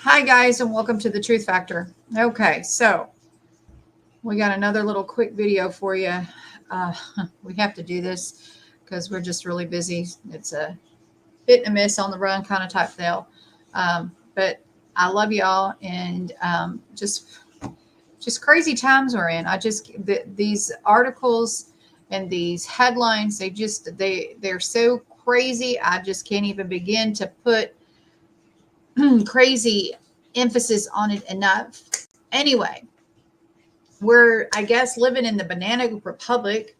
Hi, guys, and welcome to the Truth Factor. Okay, so we got another little quick video for you. Uh, we have to do this because we're just really busy. It's a hit and a miss on the run kind of type deal. But I love y'all, and just crazy times we're in. These articles and these headlines, they're so crazy. I just can't even begin to put crazy emphasis on it enough. Anyway, we're, I guess, living in the banana republic.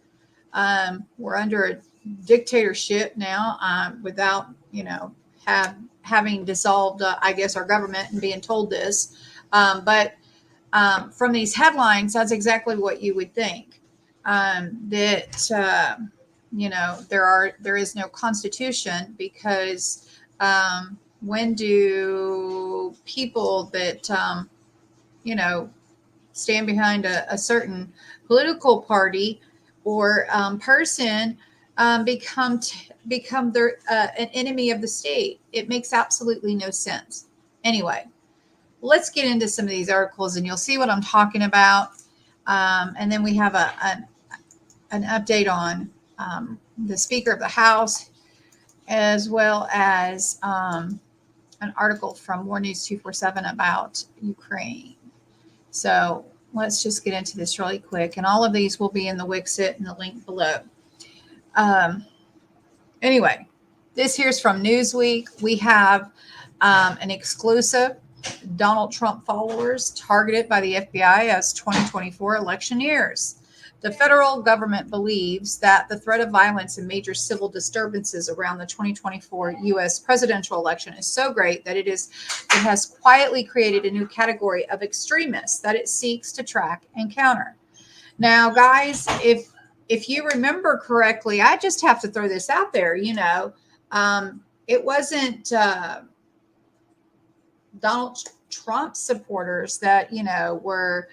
We're under a dictatorship now, without, having dissolved, I guess, our government and being told this. But from these headlines, that's exactly what you would think. There is no constitution because when do people that you know stand behind a certain political party or person become an enemy of the state? It makes absolutely no sense. Anyway, let's get into some of these articles, and you'll see what I'm talking about. And then we have an update on the Speaker of the House, as well as an article from War News 247 about Ukraine. So let's just get into this really quick. And all of these will be in the Wixit and the link below. Anyway, this here's from Newsweek. We have an exclusive: Donald Trump followers targeted by the FBI as 2024 election years. The federal government believes that the threat of violence and major civil disturbances around the 2024 U.S. presidential election is so great that it has quietly created a new category of extremists that it seeks to track and counter. Now, guys, if you remember correctly, I just have to throw this out there. It wasn't Donald Trump supporters that were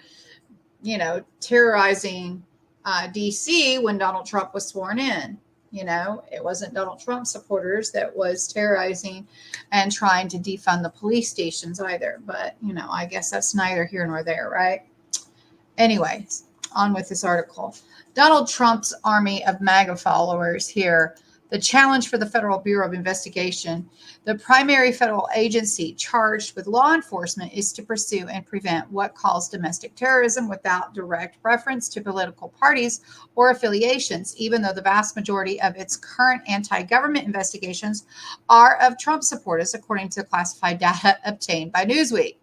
terrorizing DC when Donald Trump was sworn in. It wasn't Donald Trump supporters that was terrorizing and trying to defund the police stations either. But, I guess that's neither here nor there, right? Anyways, on with this article. Donald Trump's army of MAGA followers here. The challenge for the Federal Bureau of Investigation. The primary federal agency charged with law enforcement is to pursue and prevent what calls domestic terrorism without direct reference to political parties or affiliations, even though the vast majority of its current anti-government investigations are of Trump supporters, according to classified data obtained by Newsweek.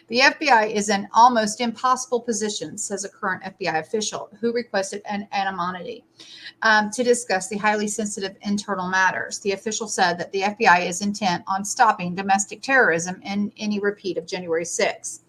The FBI is in almost impossible position, says a current FBI official who requested an anonymity to discuss the highly sensitive internal matters. The official said that the FBI is intent on stopping domestic terrorism in any repeat of January 6th,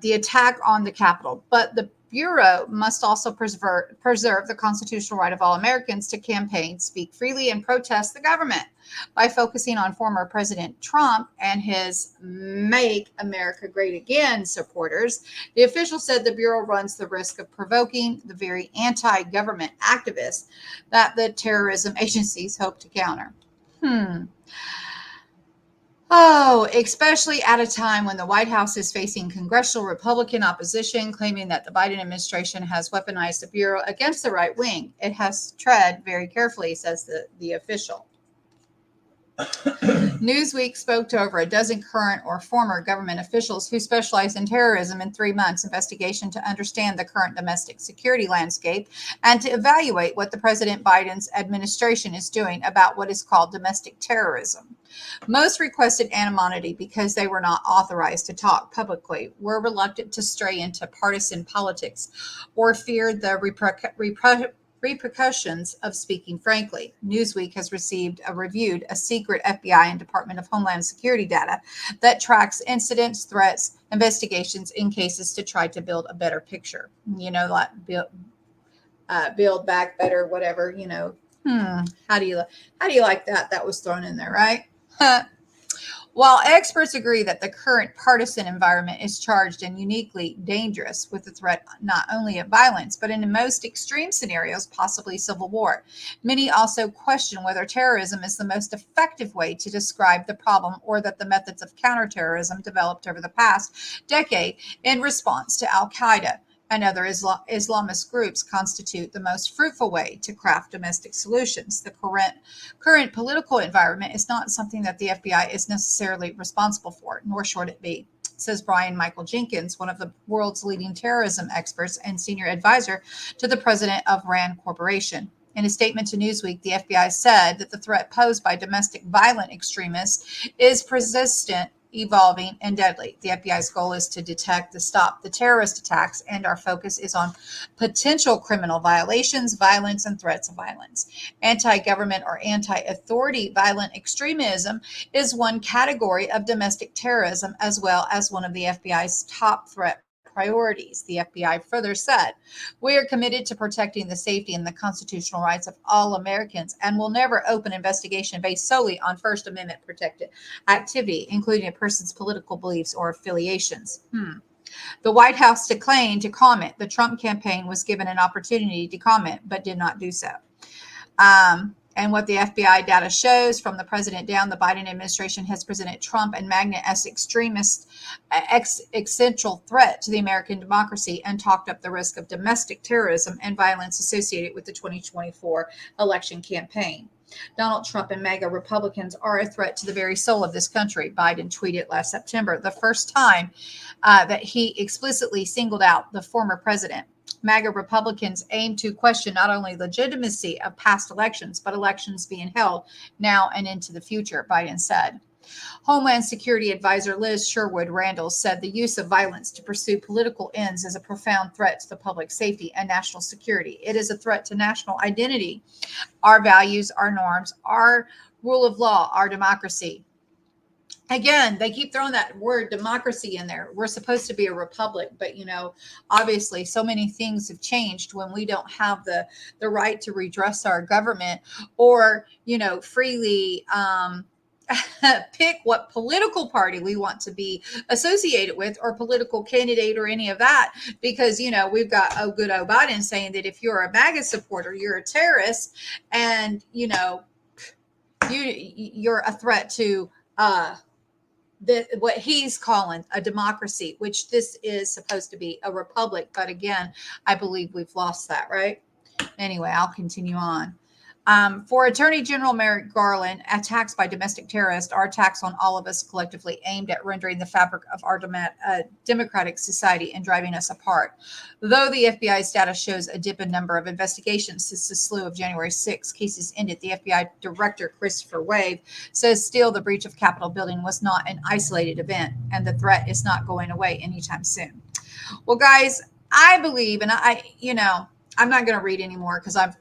the attack on the Capitol. But the Bureau must also preserve the constitutional right of all Americans to campaign, speak freely, and protest the government. By focusing on former President Trump and his Make America Great Again supporters, the official said the Bureau runs the risk of provoking the very anti-government activists that the terrorism agencies hope to counter. Oh, especially at a time when the White House is facing congressional Republican opposition, claiming that the Biden administration has weaponized the Bureau against the right wing. It has tread very carefully, says the official. Newsweek spoke to over a dozen current or former government officials who specialize in terrorism in 3 months investigation to understand the current domestic security landscape and to evaluate what the President Biden's administration is doing about what is called domestic terrorism. Most requested anonymity because they were not authorized to talk publicly, were reluctant to stray into partisan politics, or feared the repercussions of speaking frankly. Newsweek has reviewed a secret FBI and Department of Homeland Security data that tracks incidents, threats, investigations in cases to try to build a better picture. Like build back better, whatever. How do you like that? That was thrown in there, right? While experts agree that the current partisan environment is charged and uniquely dangerous with the threat not only of violence, but in most extreme scenarios, possibly civil war, many also question whether terrorism is the most effective way to describe the problem or that the methods of counterterrorism developed over the past decade in response to Al Qaeda and other Islamist groups constitute the most fruitful way to craft domestic solutions. The current political environment is not something that the FBI is necessarily responsible for, nor should it be, says Brian Michael Jenkins, one of the world's leading terrorism experts and senior advisor to the president of RAND Corporation. In a statement to Newsweek, the FBI said that the threat posed by domestic violent extremists is persistent, evolving, and deadly. The FBI's goal is to detect and stop the terrorist attacks, and our focus is on potential criminal violations, violence, and threats of violence. Anti-government or anti-authority violent extremism is one category of domestic terrorism, as well as one of the FBI's top threat priorities. The FBI further said, "We are committed to protecting the safety and the constitutional rights of all Americans and will never open investigation based solely on First Amendment protected activity, including a person's political beliefs or affiliations." The White House declined to comment. The Trump campaign was given an opportunity to comment, but did not do so. And what the FBI data shows, from the president down, the Biden administration has presented Trump and MAGA as extremist, existential threat to the American democracy and talked up the risk of domestic terrorism and violence associated with the 2024 election campaign. Donald Trump and MAGA Republicans are a threat to the very soul of this country, Biden tweeted last September, the first time that he explicitly singled out the former president. MAGA Republicans aim to question not only legitimacy of past elections, but elections being held now and into the future, Biden said. Homeland Security Advisor Liz Sherwood Randall said the use of violence to pursue political ends is a profound threat to the public safety and national security. It is a threat to national identity, our values, our norms, our rule of law, our democracy. Again, they keep throwing that word democracy in there. We're supposed to be a republic, but obviously so many things have changed when we don't have the right to redress our government or, freely pick what political party we want to be associated with or political candidate or any of that, because, we've got good old Biden saying that if you're a MAGA supporter, you're a terrorist and, you're a threat to, what he's calling a democracy, which this is supposed to be a republic. But again, I believe we've lost that, right? Anyway, I'll continue on. For Attorney General Merrick Garland, attacks by domestic terrorists are attacks on all of us collectively, aimed at rendering the fabric of our democratic society and driving us apart. Though the FBI's data shows a dip in number of investigations since the slew of January 6 cases ended, the FBI Director Christopher Wave says still the breach of Capitol building was not an isolated event, and the threat is not going away anytime soon. Well, guys, I believe, and I'm not going to read anymore because I've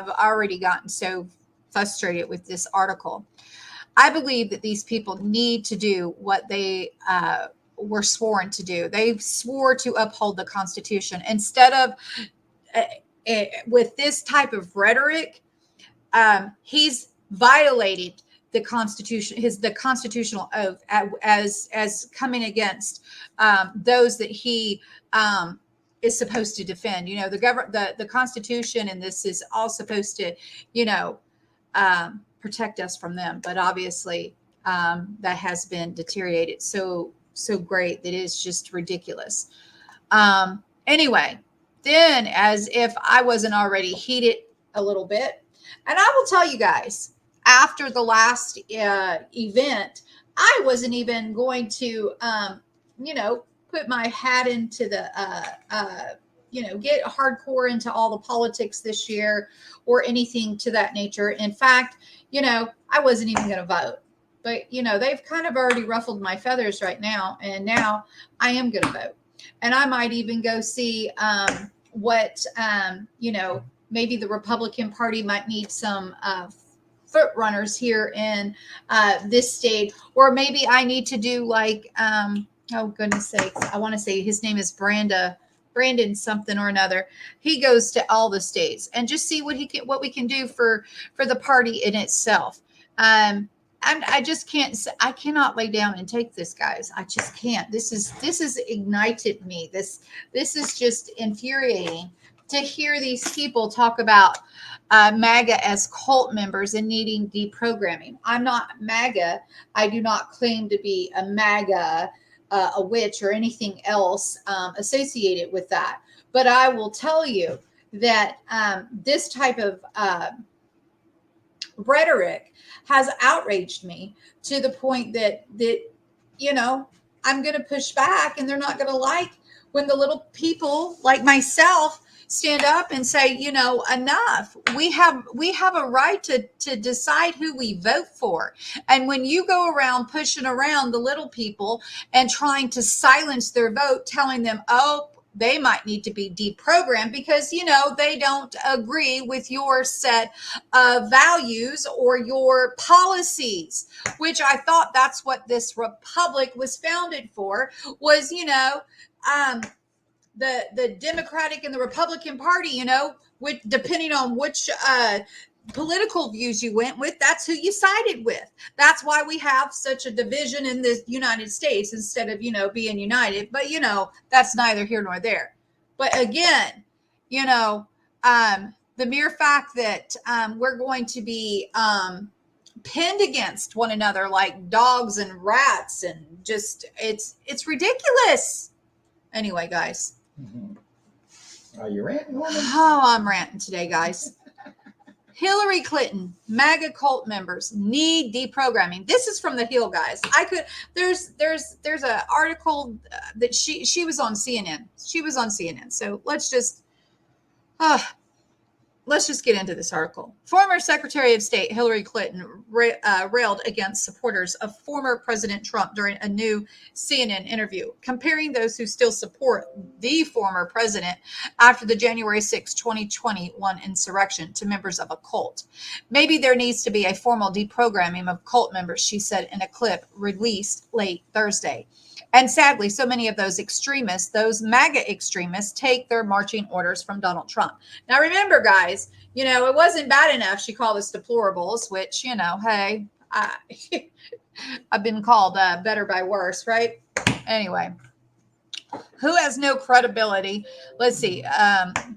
already gotten so frustrated with this article. I believe that these people need to do what they were sworn to do. They swore to uphold the Constitution. Instead of with this type of rhetoric, he's violated the Constitution, the constitutional oath, as coming against those that he is supposed to defend. The Constitution, and this is all supposed to, protect us from them. But obviously, that has been deteriorated so great that it's just ridiculous. Anyway, then, as if I wasn't already heated a little bit, and I will tell you guys, after the last event, I wasn't even going to, put my hat into the, get hardcore into all the politics this year or anything to that nature. In fact, I wasn't even going to vote. But, they've kind of already ruffled my feathers right now. And now I am going to vote. And I might even go see what, maybe the Republican Party might need some foot runners here in this state. Or maybe I need to do like, oh, goodness sakes. I want to say his name is Brandon something or another. He goes to all the states and just see what we can do for the party in itself. I just can't. I cannot lay down and take this, guys. I just can't. This is ignited me. This is just infuriating to hear these people talk about MAGA as cult members and needing deprogramming. I'm not MAGA. I do not claim to be a MAGA, a witch, or anything else associated with that. But I will tell you that this type of rhetoric has outraged me to the point that I'm going to push back, and they're not going to like when the little people like myself stand up and say, enough. We have a right to decide who we vote for. And when you go around pushing around the little people and trying to silence their vote, telling them, oh, they might need to be deprogrammed because, they don't agree with your set of values or your policies, which I thought that's what this republic was founded for, was, the Democratic and the Republican Party, with depending on which political views you went with, that's who you sided with. That's why we have such a division in the United States instead of, being united. But, that's neither here nor there. But again, the mere fact that we're going to be pinned against one another like dogs and rats, and just it's ridiculous. Anyway, guys. Are you ranting, woman? Oh, I'm ranting today, guys. Hillary Clinton, MAGA cult members need deprogramming. This is from the Hill, guys. There's an article that she was on CNN. She was on CNN. So let's just get into this article. Former Secretary of State Hillary Clinton railed against supporters of former President Trump during a new CNN interview, comparing those who still support the former president after the January 6, 2021 insurrection to members of a cult. Maybe there needs to be a formal deprogramming of cult members, she said in a clip released late Thursday. And sadly, so many of those extremists, those MAGA extremists, take their marching orders from Donald Trump. Now, remember, guys, it wasn't bad enough she called us deplorables, which, hey, I've been called better by worse, right? Anyway, who has no credibility? Let's see.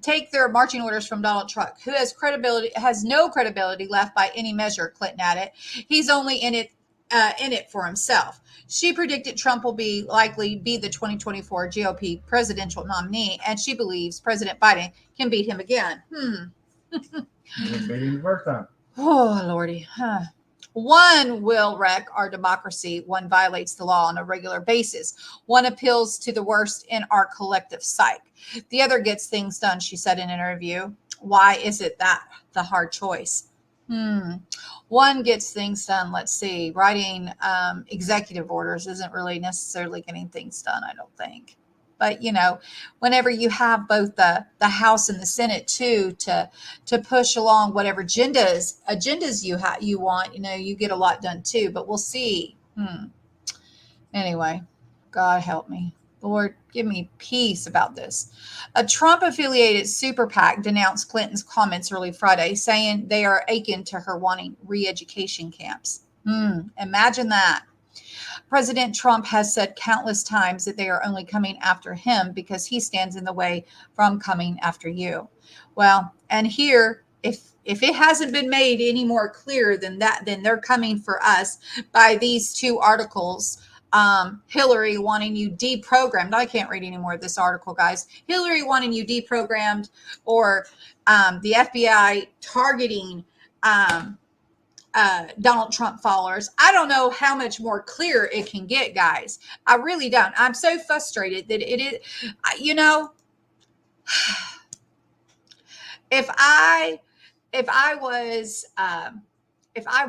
Take their marching orders from Donald Trump. Who has no credibility left by any measure, Clinton added. He's only in it for himself. She predicted Trump will likely be the 2024 GOP presidential nominee, and she believes President Biden can beat him again. Beat him the first time. Oh, Lordy. One will wreck our democracy. One violates the law on a regular basis. One appeals to the worst in our collective psyche. The other gets things done, she said in an interview. Why is it that the hard choice? One gets things done. Let's see. Writing executive orders isn't really necessarily getting things done, I don't think. But, whenever you have both the House and the Senate, too, to push along whatever agendas you want, you get a lot done, too. But we'll see. Anyway, God help me. Lord, give me peace about this. A Trump-affiliated super PAC denounced Clinton's comments early Friday, saying they are akin to her wanting re-education camps. Imagine that. President Trump has said countless times that they are only coming after him because he stands in the way from coming after you. Well, and here, if it hasn't been made any more clear than that, then they're coming for us by these two articles. Hillary wanting you deprogrammed. I can't read any more of this article, guys. Hillary wanting you deprogrammed, or the FBI targeting Donald Trump followers. I don't know how much more clear it can get, guys. I really don't. I'm so frustrated that it is, if I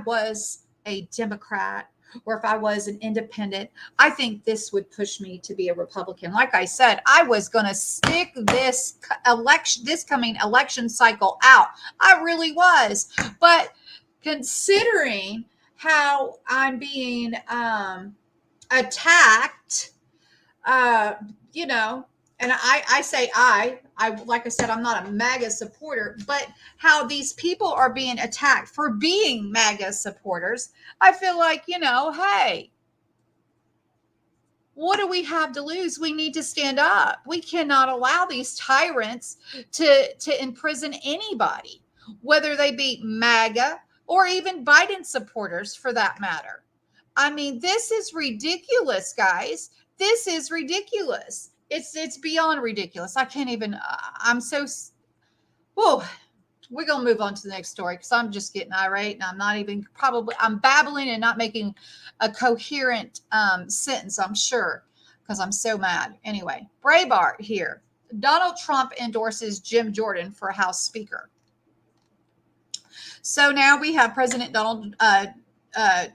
was a Democrat, or if I was an independent, I think this would push me to be a Republican. Like I said, I was going to stick this coming election cycle out. I really was. But considering how I'm being attacked, and I say I like I said, I'm not a MAGA supporter, but how these people are being attacked for being MAGA supporters, I feel like, hey, what do we have to lose? We need to stand up. We cannot allow these tyrants to imprison anybody, whether they be MAGA or even Biden supporters for that matter. I mean, this is ridiculous, guys. This is ridiculous. It's beyond ridiculous. I can't even. I'm so. Whoa. We're gonna move on to the next story because I'm just getting irate and I'm not even I'm babbling and not making a coherent sentence. I'm sure because I'm so mad. Anyway, Breitbart here. Donald Trump endorses Jim Jordan for House Speaker. So now we have President Donald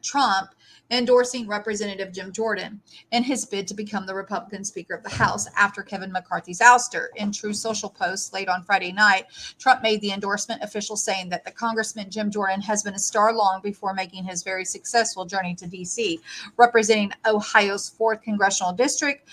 Trump endorsing Representative Jim Jordan in his bid to become the Republican Speaker of the House after Kevin McCarthy's ouster. In True Social post late on Friday night, Trump made the endorsement official, saying that the Congressman Jim Jordan has been a star long before making his very successful journey to D.C., representing Ohio's 4th Congressional District.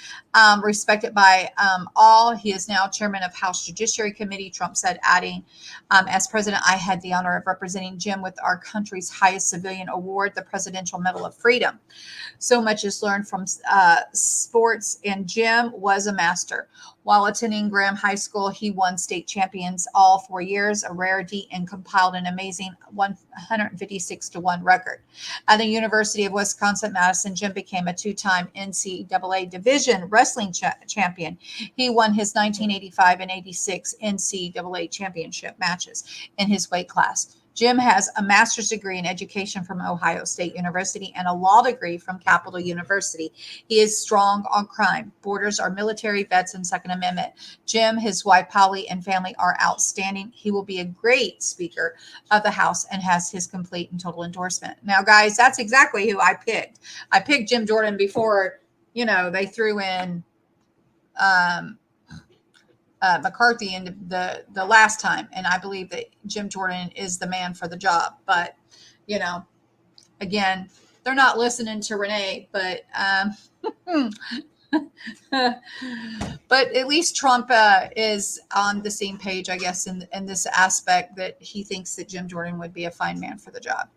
Respected by all, he is now chairman of House Judiciary Committee, Trump said, adding, as president, I had the honor of representing Jim with our country's highest civilian award, the Presidential Medal of Freedom. So much is learned from sports, and Jim was a master. While attending Graham High School, he won state champions all 4 years, a rarity, and compiled an amazing 156-1 record. At the University of Wisconsin-Madison, Jim became a 2-time NCAA Division wrestling champion. He won his 1985 and 86 NCAA championship matches in his weight class. Jim has a master's degree in education from Ohio State University and a law degree from Capital University. He is strong on crime. Borders are military, vets, and Second Amendment. Jim, his wife, Polly, and family are outstanding. He will be a great Speaker of the House and has his complete and total endorsement. Now, guys, that's exactly who I picked. I picked Jim Jordan before, they threw in McCarthy in the last time, and I believe that Jim Jordan is the man for the job. But again, they're not listening to Renee, but but at least Trump is on the same page, I guess, in this aspect, that he thinks that Jim Jordan would be a fine man for the job.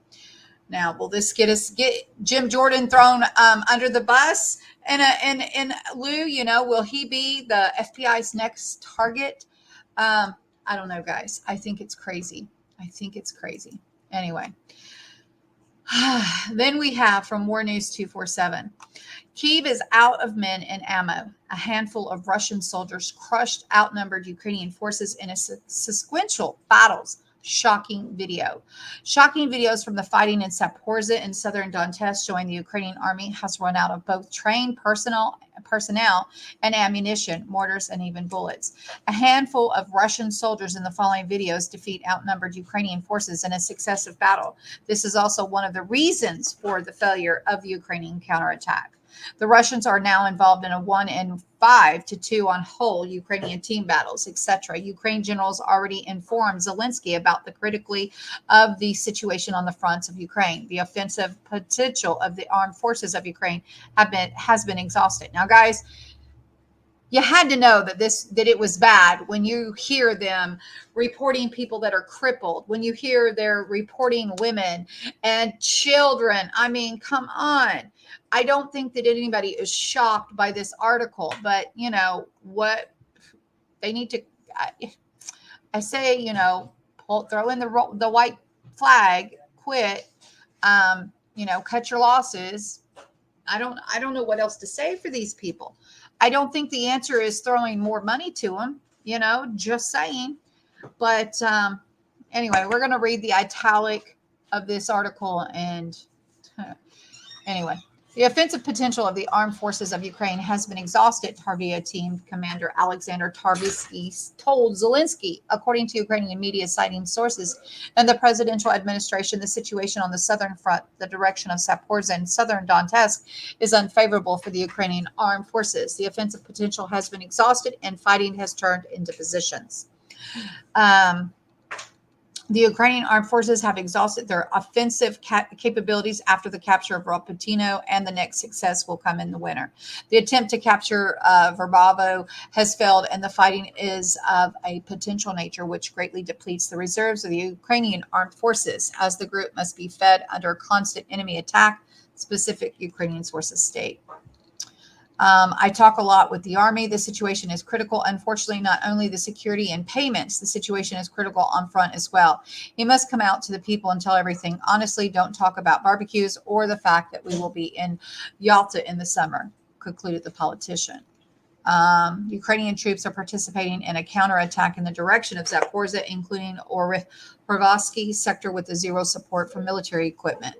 Now, will this get Jim Jordan thrown under the bus? And Lou, will he be the FBI's next target? I don't know, guys. I think it's crazy. Anyway, then we have from War News 247. Kiev is out of men and ammo. A handful of Russian soldiers crushed outnumbered Ukrainian forces in a sequential battles. Shocking videos from the fighting in Zaporizhzhia and southern Donetsk showing the Ukrainian army has run out of both trained personnel and ammunition, mortars, and even bullets. A handful of Russian soldiers in the following videos defeat outnumbered Ukrainian forces in a successive battle. This is also one of the reasons for the failure of the Ukrainian counterattack. The Russians are now involved in a 1-5-2 on whole Ukrainian team battles, etc. Ukraine generals already informed Zelensky about the criticality of the situation on the fronts of Ukraine. The offensive potential of the armed forces of Ukraine has been exhausted. Now, guys, you had to know that it was bad when you hear them reporting people that are crippled, when you hear they're reporting women and children. I mean, come on. I don't think that anybody is shocked by this article, but what they need to, I say, throw in the white flag, quit, cut your losses. I don't know what else to say for these people. I don't think the answer is throwing more money to them, just saying. But anyway, we're going to read the italic of this article. And anyway, the offensive potential of the armed forces of Ukraine has been exhausted, Tavria team commander Alexander Tarvisky told Zelensky, according to Ukrainian media citing sources in the presidential administration. The situation on the southern front, the direction of Zaporizhzhia and southern Donetsk, is unfavorable for the Ukrainian armed forces. The offensive potential has been exhausted and fighting has turned into positions. The Ukrainian armed forces have exhausted their offensive capabilities after the capture of Ropatino, and the next success will come in the winter. The attempt to capture Verbavo has failed, and the fighting is of a potential nature which greatly depletes the reserves of the Ukrainian armed forces, as the group must be fed under constant enemy attack, specific Ukrainian sources state. I talk a lot with the Army. The situation is critical. Unfortunately, not only the security and payments, the situation is critical on front as well. He must come out to the people and tell everything. Honestly, don't talk about barbecues or the fact that we will be in Yalta in the summer, concluded the politician. Ukrainian troops are participating in a counterattack in the direction of Zaporizhzhia, including Orivsky sector with the zero support for military equipment.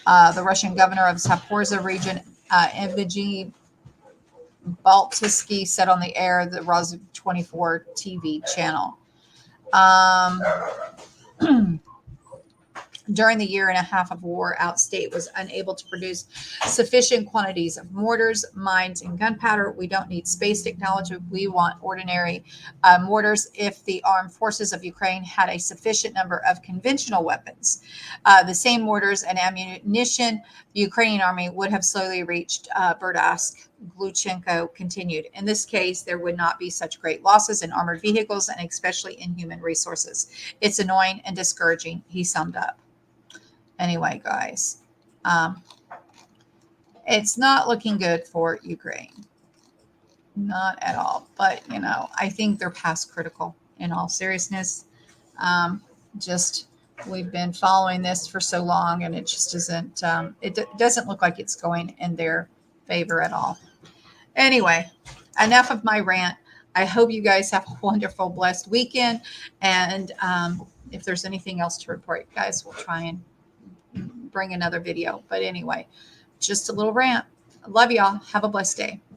The Russian governor of Zaporizhzhia region, Evgeny Baltisky, said on the air the Roz 24 TV channel. During the year and a half of war, outstate was unable to produce sufficient quantities of mortars, mines, and gunpowder. We don't need space technology. We want ordinary mortars. If the armed forces of Ukraine had a sufficient number of conventional weapons, the same mortars and ammunition, the Ukrainian army would have slowly reached Berdyansk. Gluchenko continued. In this case, there would not be such great losses in armored vehicles and especially in human resources. It's annoying and discouraging, he summed up. Anyway, guys, it's not looking good for Ukraine. Not at all. But, you know, I think they're past critical in all seriousness. We've been following this for so long, and it just isn't, doesn't look like it's going in their favor at all. Anyway, enough of my rant. I hope you guys have a wonderful, blessed weekend. And if there's anything else to report, guys, we'll try and bring another video. But anyway, just a little rant. I love y'all. Have a blessed day.